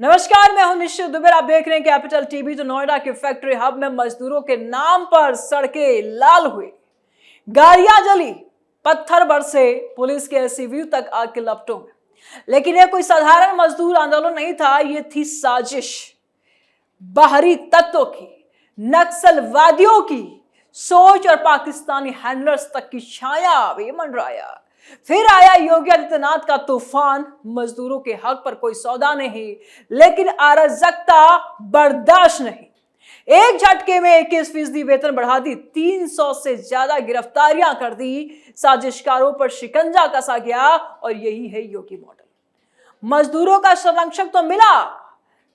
नमस्कार, मैं हूं निश्चित दुबे। आप देख रहे हैं कैपिटल टीवी। तो नोएडा के फैक्ट्री हब में मजदूरों के नाम पर सड़कें लाल हुई, गाड़ियां जली, पत्थर बरसे, पुलिस के एसयूवी तक आग के लपटों में। लेकिन यह कोई साधारण मजदूर आंदोलन नहीं था, यह थी साजिश बाहरी तत्वों की, नक्सलवादियों की सोच और पाकिस्तानी हैंडलर्स तक की छाया भी मंडराया। फिर आया योगी आदित्यनाथ का तूफान। मजदूरों के हक पर कोई सौदा नहीं, लेकिन अराजकता बर्दाश्त नहीं। एक झटके में 21% वेतन बढ़ा दी, 300 से ज्यादा गिरफ्तारियां कर दी, साजिशकारों पर शिकंजा कसा गया। और यही है योगी मॉडल। मजदूरों का संरक्षक तो मिला,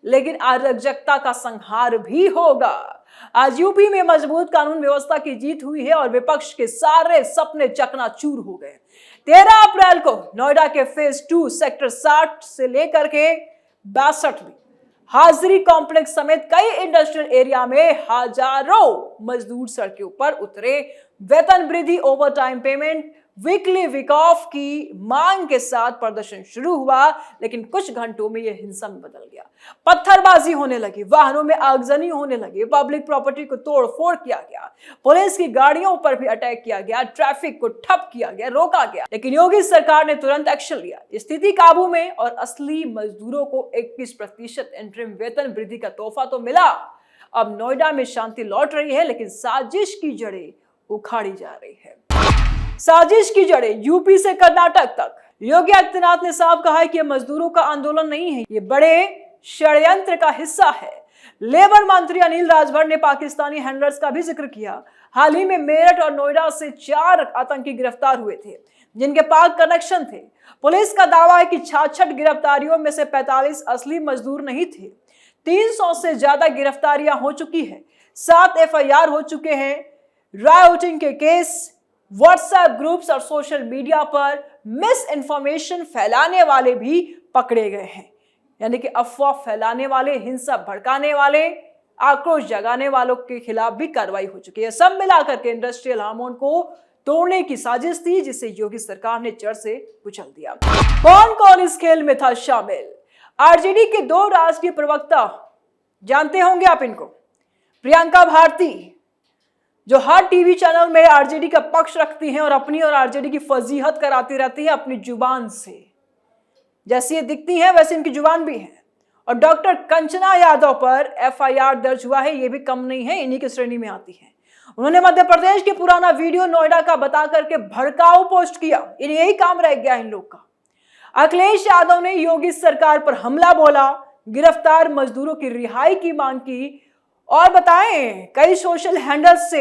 लेकिन अराजकता का संहार भी होगा। आज यूपी में मजबूत कानून व्यवस्था की जीत हुई है और विपक्ष के सारे सपने चकनाचूर हो गए। 13 अप्रैल को नोएडा के फेज 2 सेक्टर 60 से लेकर के 62 में हाजिरी कॉम्प्लेक्स समेत कई इंडस्ट्रियल एरिया में हजारों मजदूर सड़कों पर उतरे। वेतन वृद्धि, overtime payment, weekly week off की मांग के साथ प्रदर्शन शुरू हुआ, लेकिन कुछ घंटों में यह हिंसा में बदल गया। पत्थरबाजी होने लगी, वाहनों में आगजनी होने लगी, पब्लिक प्रॉपर्टी को तोड़फोड़ किया गया, पुलिस की गाड़ियों पर भी अटैक किया गया, ट्रैफिक को ठप किया गया, रोका गया। लेकिन योगी सरकार ने तुरंत एक्शन लिया, स्थिति काबू में, और असली मजदूरों को 21% इंटरिम वेतन वृद्धि का तोहफा तो मिला। अब नोएडा में शांति लौट रही है, लेकिन साजिश की जड़ें उखाड़ी जा रही है। साजिश की जड़ें यूपी से कर्नाटक तक। योगी आदित्यनाथ ने साफ कहा है कि यह मजदूरों का आंदोलन नहीं है, ये बड़े षड्यंत्र का हिस्सा है। लेबर मंत्री अनिल राजभर ने पाकिस्तानी हैंडलर्स का भी जिक्र किया। हाल ही में मेरठ और नोएडा से 4 आतंकी गिरफ्तार हुए थे, जिनके पाक कनेक्शन थे। पुलिस का दावा है कि 66 गिरफ्तारियों में से 45 असली मजदूर नहीं थे। 300 से ज्यादा गिरफ्तारियां हो चुकी है, 7 FIR हो चुके हैं। रायोटिंग के केस, व्हाट्सएप ग्रुप्स और सोशल मीडिया पर मिस इन्फॉर्मेशन फैलाने वाले भी पकड़े गए हैं। यानी कि अफवाह फैलाने वाले, हिंसा भड़काने वाले, आक्रोश जगाने वालों के खिलाफ भी कार्रवाई हो चुकी है। सब मिलाकर के इंडस्ट्रियल हार्मोन को तोड़ने की साजिश थी, जिसे योगी सरकार ने जड़ से कुचल दिया। कौन कौन इस खेल में था शामिल? आरजेडी के 2 राष्ट्रीय प्रवक्ता, जानते होंगे आप इनको। प्रियंका भारती, जो हर टीवी चैनल में आरजेडी का पक्ष रखती हैं और अपनी और आरजेडी की फजीहत कराती रहती है अपनी जुबान से। जैसी ये दिखती हैं वैसे इनकी जुबान भी है। और डॉक्टर कंचना यादव पर FIR दर्ज हुआ है, ये भी कम नहीं है, इन्हीं की श्रेणी में आती है। उन्होंने मध्य प्रदेश के पुराना वीडियो नोएडा का बता करके भड़काऊ पोस्ट किया। यही काम रह गया इन लोग का। अखिलेश यादव ने योगी सरकार पर हमला बोला, गिरफ्तार मजदूरों की रिहाई की मांग की। और बताएं, कई सोशल हैंडल्स से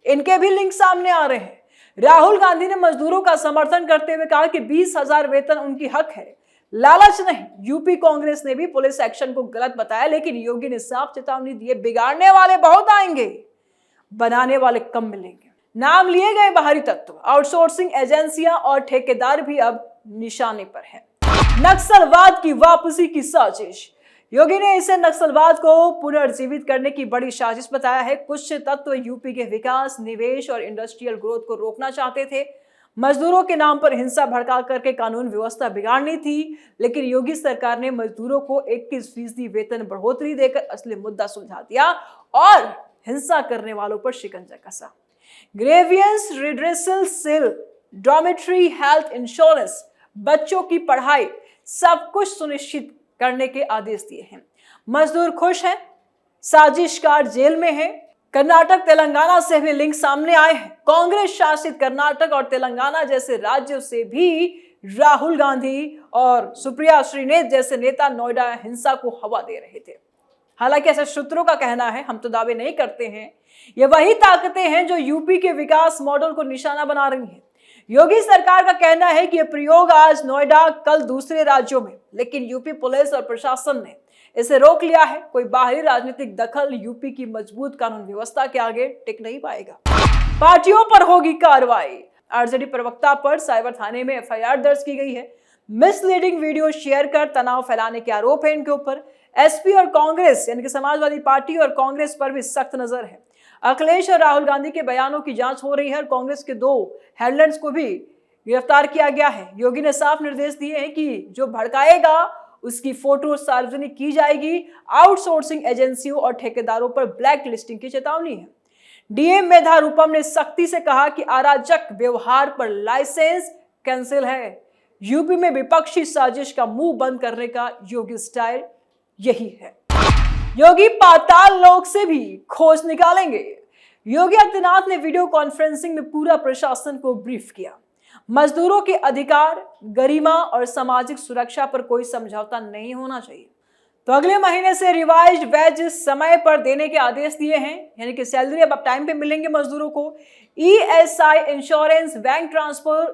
इनके भी लिंक सामने आ रहे हैं। राहुल गांधी ने मजदूरों का समर्थन करते हुए कहा कि 20,000 वेतन उनकी हक है, लालच नहीं। यूपी कांग्रेस ने भी पुलिस एक्शन को गलत बताया, लेकिन योगी ने साफ चेतावनी दी, बिगाड़ने वाले बहुत आएंगे, बनाने वाले कम मिलेंगे। नाम लिए गए बाहरी तत्व, आउटसोर्सिंग एजेंसियां और ठेकेदार भी अब निशाने पर हैं। नक्सलवाद की वापसी की साजिश। योगी ने इसे नक्सलवाद को पुनर्जीवित करने की बड़ी साजिश बताया है। कुछ तत्व यूपी के विकास, निवेश और इंडस्ट्रियल ग्रोथ को रोकना चाहते थे। मजदूरों के नाम पर हिंसा भड़का करके कानून व्यवस्था बिगाड़नी थी, लेकिन योगी सरकार ने मजदूरों को 21% वेतन बढ़ोतरी देकर असली मुद्दा सुलझा दिया और हिंसा करने वालों पर शिकंजा कसा। Grievance redressal cell, dormitory health insurance, बच्चों की पढ़ाई, सब कुछ सुनिश्चित करने के आदेश दिए हैं। मजदूर खुश हैं, साजिशकार जेल में हैं। कर्नाटक, तेलंगाना से भी लिंक सामने आए हैं। कांग्रेस शासित कर्नाटक और तेलंगाना जैसे राज्यों से भी राहुल गांधी और सुप्रिया श्रीनेत जैसे नेता नोएडा हिंसा को हवा दे रहे थे। हालांकि ऐसे सूत्रों का कहना है, हम तो दावे नहीं करते हैं, ये वही ताकतें हैं जो यूपी के विकास मॉडल को निशाना बना रही हैं। योगी सरकार का कहना है कि यह प्रयोग आज नोएडा, कल दूसरे राज्यों में, लेकिन यूपी पुलिस और प्रशासन ने इसे रोक लिया है। कोई बाहरी राजनीतिक दखल यूपी की मजबूत कानून व्यवस्था के आगे टिक नहीं पाएगा। पार्टियों पर होगी कार्रवाई। आरजेडी प्रवक्ता पर साइबर थाने में FIR दर्ज की गई है। मिसलीडिंग वीडियो शेयर कर तनाव फैलाने के आरोप है इनके ऊपर। SP और कांग्रेस यानी कि समाजवादी पार्टी और कांग्रेस पर भी सख्त नजर है। अखिलेश और राहुल गांधी के बयानों की जांच हो रही है और कांग्रेस के 2 हैंडलर्स को भी गिरफ्तार किया गया है। योगी ने साफ निर्देश दिए हैं कि जो भड़काएगा उसकी फोटो सार्वजनिक की जाएगी। आउटसोर्सिंग एजेंसियों और ठेकेदारों पर ब्लैक लिस्टिंग की चेतावनी है। डीएम मेधा रूपम ने सख्ती से कहा कि अराजक व्यवहार पर लाइसेंस कैंसिल है। यूपी में विपक्षी साजिश का मुंह बंद करने का योगी स्टाइल यही है। योगी पाताल लोक से भी खोज निकालेंगे। योगी आदित्यनाथ ने वीडियो कॉन्फ्रेंसिंग में पूरा प्रशासन को ब्रीफ किया। मजदूरों के अधिकार, गरिमा और सामाजिक सुरक्षा पर कोई समझौता नहीं होना चाहिए। तो अगले महीने से रिवाइज्ड वेज समय पर देने के आदेश दिए हैं, यानी कि सैलरी अब टाइम पे मिलेंगे मजदूरों को। ESI, insurance, bank transfer,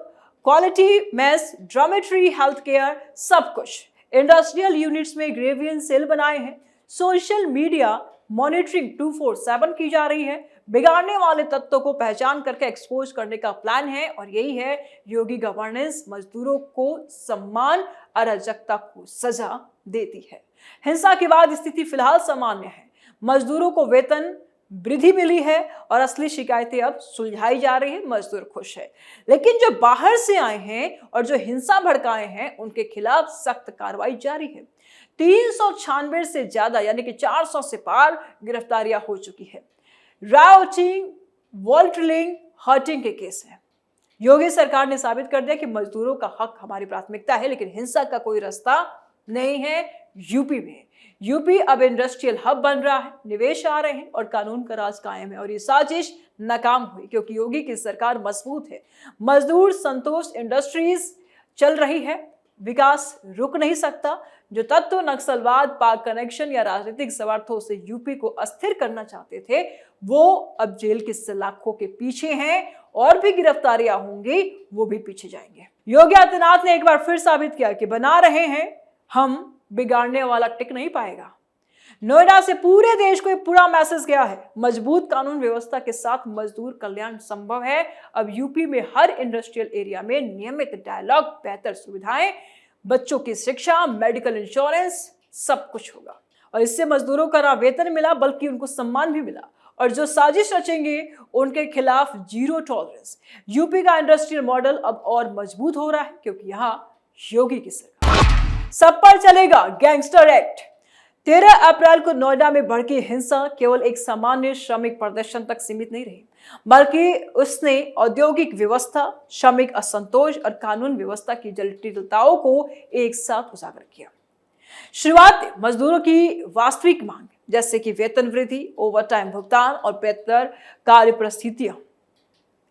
quality mess, dormitory, health care, सब कुछ। इंडस्ट्रियल यूनिट्स में ग्रेवियंस सेल बनाए हैं। सोशल मीडिया मॉनिटरिंग 24/7 की जा रही है। बिगाड़ने वाले तत्वों को पहचान करके एक्सपोज करने का प्लान है और यही है योगी गवर्नेंस। मजदूरों को सम्मान, अराजकता को सजा देती है। हिंसा के बाद स्थिति फिलहाल सामान्य है। मजदूरों को वेतन वृद्धि मिली है और असली शिकायतें अब सुलझाई जा रही है। मजदूर खुश है, लेकिन जो बाहर से आए हैं और जो हिंसा भड़काए हैं उनके खिलाफ सख्त कार्रवाई जारी है। 396 से ज्यादा यानी कि 400 से पार गिरफ्तारियां हो चुकी है। राउटिंग, वॉल्टरिंग, हर्टिंग के केस है। योगी सरकार ने साबित कर दिया कि मजदूरों का हक हमारी प्राथमिकता है, लेकिन हिंसा का कोई रास्ता नहीं है। यूपी में यूपी अब इंडस्ट्रियल हब बन रहा है, निवेश आ रहे हैं और कानून का राज कायम है। और ये साजिश नाकाम हुई क्योंकि योगी की सरकार मजबूत है। मजदूर संतोष इंडस्ट्रीज चल रही है, विकास रुक नहीं सकता। जो तत्व नक्सलवाद, पाक कनेक्शन या राजनीतिक स्वार्थों से यूपी को अस्थिर करना चाहते थे, वो अब जेल के सलाखों के पीछे हैं और भी गिरफ्तारियां होंगी, वो भी पीछे जाएंगे। योगी आदित्यनाथ ने एक बार फिर साबित किया कि बना रहे हैं हम, बिगाड़ने वाला टिक नहीं पाएगा। नोएडा से पूरे देश को एक पूरा मैसेज गया है। मजबूत कानून व्यवस्था के साथ मजदूर कल्याण संभव है। अब यूपी में हर इंडस्ट्रियल एरिया में नियमित डायलॉग, बेहतर सुविधाएं, बच्चों की शिक्षा, मेडिकल इंश्योरेंस, सब कुछ होगा। और इससे मजदूरों का ना वेतन मिला बल्कि उनको सम्मान भी मिला। और जो साजिश रचेंगे उनके खिलाफ जीरो टॉलरेंस। यूपी का इंडस्ट्रियल मॉडल अब और मजबूत हो रहा है क्योंकि यहाँ योगी की सरकार। सब पर चलेगा गैंगस्टर एक्ट। 13 अप्रैल को नोएडा में भड़की हिंसा केवल एक सामान्य श्रमिक प्रदर्शन तक सीमित नहीं रही, बल्कि उसने औद्योगिक व्यवस्था, श्रमिक असंतोष और कानून व्यवस्था की जटिलताओं को एक साथ उजागर किया। शुरुआत मजदूरों की वास्तविक मांग जैसे कि वेतन वृद्धि, ओवरटाइम भुगतान और बेहतर कार्य परिस्थितियां,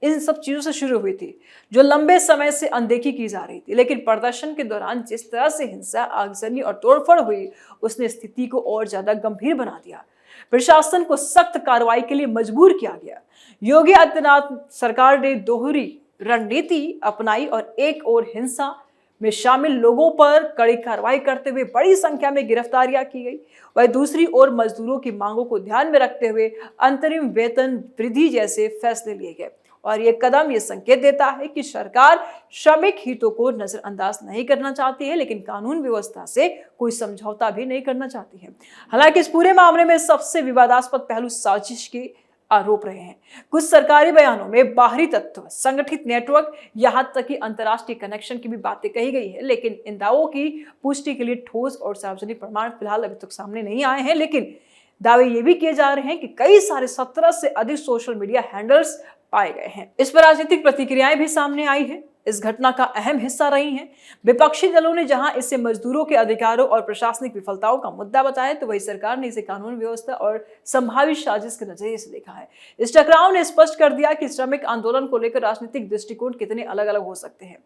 इन सब चीजों से शुरू हुई थी जो लंबे समय से अनदेखी की जा रही थी। लेकिन प्रदर्शन के दौरान जिस तरह से हिंसा, आगजनी और तोड़फोड़ हुई, उसने स्थिति को और ज्यादा गंभीर बना दिया। प्रशासन को सख्त कार्रवाई के लिए मजबूर किया गया। योगी आदित्यनाथ सरकार ने दोहरी रणनीति अपनाई और एक और हिंसा में शामिल लोगों पर कड़ी कार्रवाई करते हुए बड़ी संख्या में गिरफ्तारियां की गई। वहीं दूसरी ओर मजदूरों की मांगों को ध्यान में रखते हुए अंतरिम वेतन वृद्धि जैसे फैसले लिए गए। और ये कदम ये संकेत देता है कि सरकार श्रमिक हितों को नजरअंदाज नहीं करना चाहती है, लेकिन कानून व्यवस्था से कोई समझौता भी नहीं करना चाहती है। हालांकि इस पूरे मामले में सबसे विवादास्पद पहलू साजिश के आरोप रहे हैं। कुछ सरकारी बयानों में बाहरी तत्व, संगठित नेटवर्क, यहां तक कि अंतर्राष्ट्रीय कनेक्शन की भी बातें कही गई है। लेकिन इन दावों की पुष्टि के लिए ठोस और सार्वजनिक प्रमाण फिलहाल अभी तक सामने नहीं आए हैं। लेकिन दावे ये भी किए जा रहे हैं कि कई सारे 17 से अधिक सोशल मीडिया हैंडल्स पाए गए हैं। इस पर राजनीतिक प्रतिक्रियाएं भी सामने आई है। इस घटना का अहम हिस्सा रही हैं। विपक्षी दलों ने जहां इसे मजदूरों के अधिकारों और प्रशासनिक विफलताओं का मुद्दा बताया, तो वही सरकार ने इसे कानून व्यवस्था और संभावित साजिश के नजरिए से देखा है। इस टकराव ने स्पष्ट कर दिया कि श्रमिक आंदोलन को लेकर राजनीतिक दृष्टिकोण कितने अलग अलग हो सकते हैं।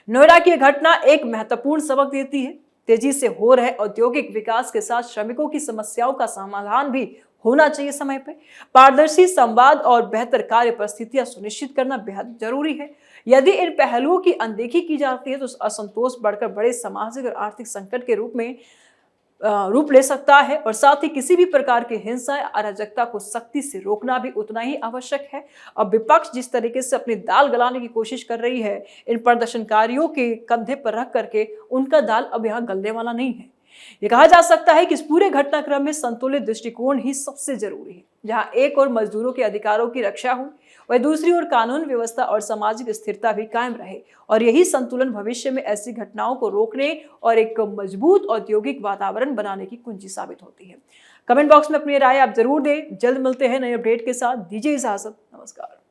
नोएडा की घटना एक महत्वपूर्ण सबक देती है। तेजी से हो रहे औद्योगिक विकास के साथ श्रमिकों की समस्याओं का समाधान भी होना चाहिए समय पे। पारदर्शी संवाद और बेहतर कार्य परिस्थितियां सुनिश्चित करना बेहद जरूरी है। यदि इन पहलुओं की अनदेखी की जाती है तो असंतोष बढ़कर बड़े सामाजिक और आर्थिक संकट के रूप ले सकता है। और साथ ही किसी भी प्रकार की हिंसा या अराजकता को सख्ती से रोकना भी उतना ही आवश्यक है। अब विपक्ष जिस तरीके से अपनी दाल गलाने की कोशिश कर रही है, इन प्रदर्शनकारियों के कंधे पर रख करके, उनका दाल अब यहाँ गलने वाला नहीं है। ये कहा जा सकता है कि इस पूरे घटनाक्रम में संतुलित दृष्टिकोण ही सबसे जरूरी है। जहां एक ओर मजदूरों के अधिकारों की रक्षा हो, वहीं दूसरी ओर कानून व्यवस्था और सामाजिक स्थिरता भी कायम रहे। और यही संतुलन भविष्य में ऐसी घटनाओं को रोकने और एक मजबूत औद्योगिक वातावरण बनाने की कुंजी साबित होती है। कमेंट बॉक्स में अपनी राय आप जरूर दें। जल्द मिलते हैं नए अपडेट के साथ। दीजिए इजाजत। नमस्कार।